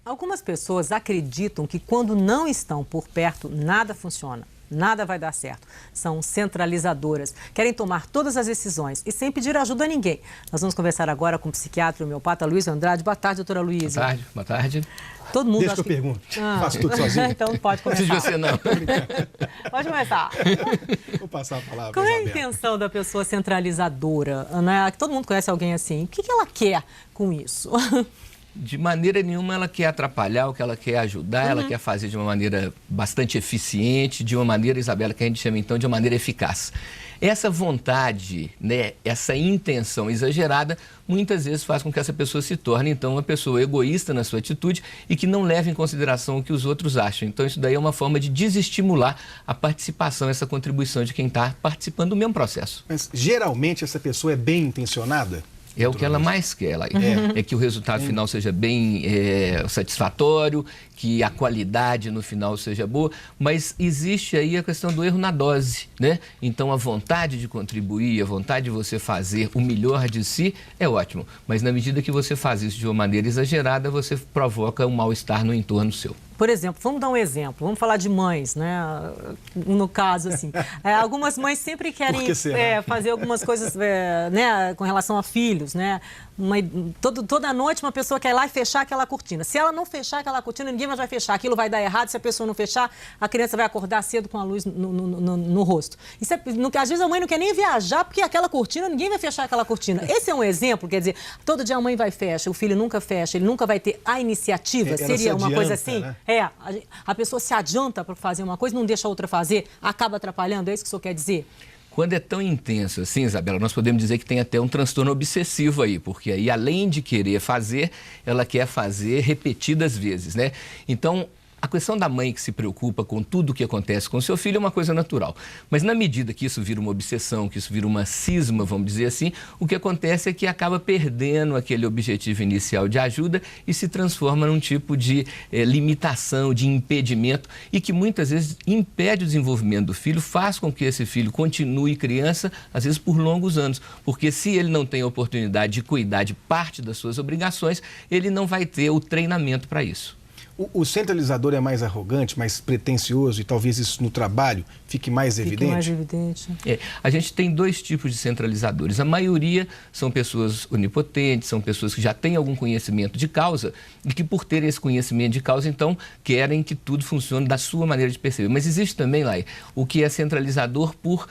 Algumas pessoas acreditam que quando não estão por perto, nada funciona, nada vai dar certo. São centralizadoras, querem tomar todas as decisões e sem pedir ajuda a ninguém. Nós vamos conversar agora com o psiquiatra e homeopata Luiz Andrade. Boa tarde, doutora Luiz. Boa tarde, boa tarde. Todo mundo Deixa que eu pergunto. Faço tudo sozinho? Então pode começar. Não preciso de você, não. Pode começar. Vou passar a palavra. Qual é a intenção da pessoa centralizadora? Né? Todo mundo conhece alguém assim. O que ela quer com isso? De maneira nenhuma ela quer atrapalhar, o que ela quer ajudar, ela quer fazer de uma maneira bastante eficiente, de uma maneira, Isabela, que a gente chama então de uma maneira eficaz. Essa vontade, né, essa intenção exagerada, muitas vezes faz com que essa pessoa se torne, então, uma pessoa egoísta na sua atitude e que não leva em consideração o que os outros acham. Então, isso daí é uma forma de desestimular a participação, essa contribuição de quem está participando do mesmo processo. Mas, geralmente, essa pessoa é bem intencionada? É o que ela mais quer, é que o resultado final seja bem satisfatório, que a qualidade no final seja boa, mas existe aí a questão do erro na dose, né? Então a vontade de contribuir, a vontade de você fazer o melhor de si é ótimo, mas na medida que você faz isso de uma maneira exagerada, você provoca um mal-estar no entorno seu. Por exemplo, vamos dar um exemplo, vamos falar de mães, né? No caso, assim, algumas mães sempre querem fazer algumas coisas né, com relação a filhos, né? Toda noite uma pessoa quer ir lá e fechar aquela cortina. Se ela não fechar aquela cortina, ninguém mais vai fechar. Aquilo vai dar errado. Se a pessoa não fechar, a criança vai acordar cedo com a luz no rosto. Isso às vezes a mãe não quer nem viajar porque aquela cortina, ninguém vai fechar aquela cortina. Esse é um exemplo, quer dizer, todo dia a mãe vai e fecha, o filho nunca fecha, ele nunca vai ter a iniciativa. Seria uma coisa assim? Né? A pessoa se adianta para fazer uma coisa, não deixa a outra fazer, acaba atrapalhando, é isso que o senhor quer dizer? Quando é tão intenso assim, Isabela, nós podemos dizer que tem até um transtorno obsessivo aí, porque aí, além de querer fazer, ela quer fazer repetidas vezes, né? Então, a questão da mãe que se preocupa com tudo o que acontece com o seu filho é uma coisa natural. Mas na medida que isso vira uma obsessão, que isso vira uma cisma, vamos dizer assim, o que acontece é que acaba perdendo aquele objetivo inicial de ajuda e se transforma num tipo de limitação, de impedimento e que muitas vezes impede o desenvolvimento do filho, faz com que esse filho continue criança, às vezes por longos anos. Porque se ele não tem a oportunidade de cuidar de parte das suas obrigações, ele não vai ter o treinamento para isso. O centralizador é mais arrogante, mais pretensioso e talvez isso no trabalho fique mais evidente? Mais evidente. A gente tem dois tipos de centralizadores. A maioria são pessoas onipotentes, são pessoas que já têm algum conhecimento de causa e que por terem esse conhecimento de causa, então, querem que tudo funcione da sua maneira de perceber. Mas existe também, Lai, o que é centralizador por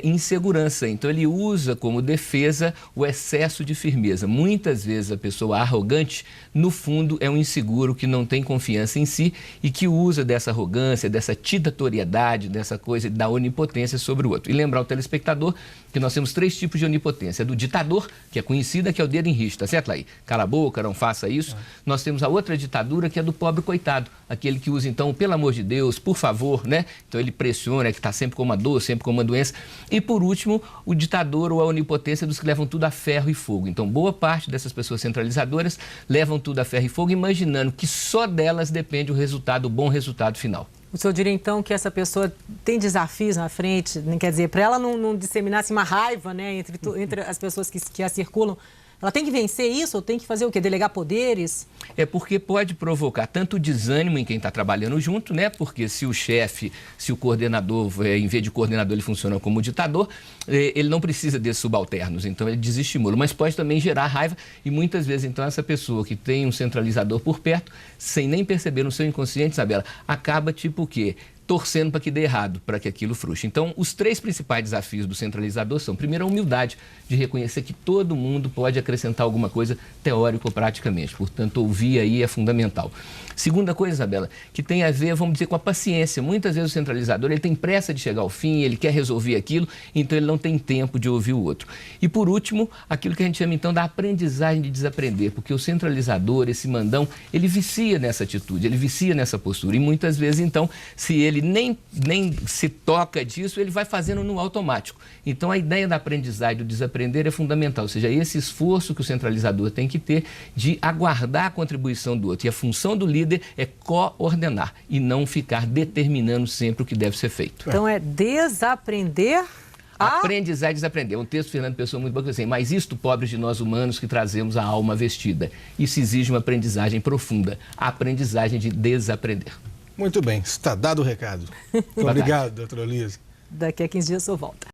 insegurança. Então, ele usa como defesa o excesso de firmeza. Muitas vezes a pessoa arrogante, no fundo, é um inseguro que não tem confiança em si e que usa dessa arrogância, dessa ditatoriedade, dessa coisa da onipotência sobre o outro. E lembrar ao telespectador que nós temos 3 tipos de onipotência. Do ditador, que é conhecida, que é o dedo em riste, tá certo, Laí? Cala a boca, não faça isso. Nós temos a outra ditadura, que é do pobre coitado. Aquele que usa, então, pelo amor de Deus, por favor, né? Então ele pressiona, que está sempre com uma dor, sempre com uma doença. E por último, o ditador ou a onipotência dos que levam tudo a ferro e fogo. Então, boa parte dessas pessoas centralizadoras levam tudo a ferro e fogo, imaginando que só delas depende o resultado, o bom resultado final. O senhor diria, então, que essa pessoa tem desafios na frente, quer dizer, para ela não disseminar assim, uma raiva, né, entre as pessoas que a circulam, ela tem que vencer isso ou tem que fazer o quê? Delegar poderes? É porque pode provocar tanto desânimo em quem está trabalhando junto, né? Porque se o chefe, se o coordenador, em vez de coordenador, ele funciona como ditador, ele não precisa desses subalternos, então ele desestimula. Mas pode também gerar raiva e muitas vezes, então, essa pessoa que tem um centralizador por perto, sem nem perceber no seu inconsciente, Isabela, acaba tipo o quê? Torcendo para que dê errado, para que aquilo frustre. Então, os 3 principais desafios do centralizador são, primeiro, a humildade de reconhecer que todo mundo pode acrescentar alguma coisa teórico ou praticamente. Portanto, ouvir aí é fundamental. Segunda coisa, Isabela, que tem a ver, vamos dizer, com a paciência. Muitas vezes o centralizador, ele tem pressa de chegar ao fim, ele quer resolver aquilo, então ele não tem tempo de ouvir o outro. E por último, aquilo que a gente chama então da aprendizagem de desaprender, porque o centralizador, esse mandão, ele vicia nessa atitude, ele vicia nessa postura. E muitas vezes, então, se ele nem se toca disso, ele vai fazendo no automático. Então, a ideia da aprendizagem, do desaprender é fundamental, ou seja, esse esforço que o centralizador tem que ter de aguardar a contribuição do outro. E a função do líder é coordenar e não ficar determinando sempre o que deve ser feito. Então, é desaprender Aprendizar e desaprender. É um texto do Fernando Pessoa muito bom, que assim, mas isto, pobres de nós humanos, que trazemos a alma vestida. Isso exige uma aprendizagem profunda. A aprendizagem de desaprender. Muito bem, está dado o recado. Muito obrigado, doutora Luísa. Daqui a 15 dias eu volto.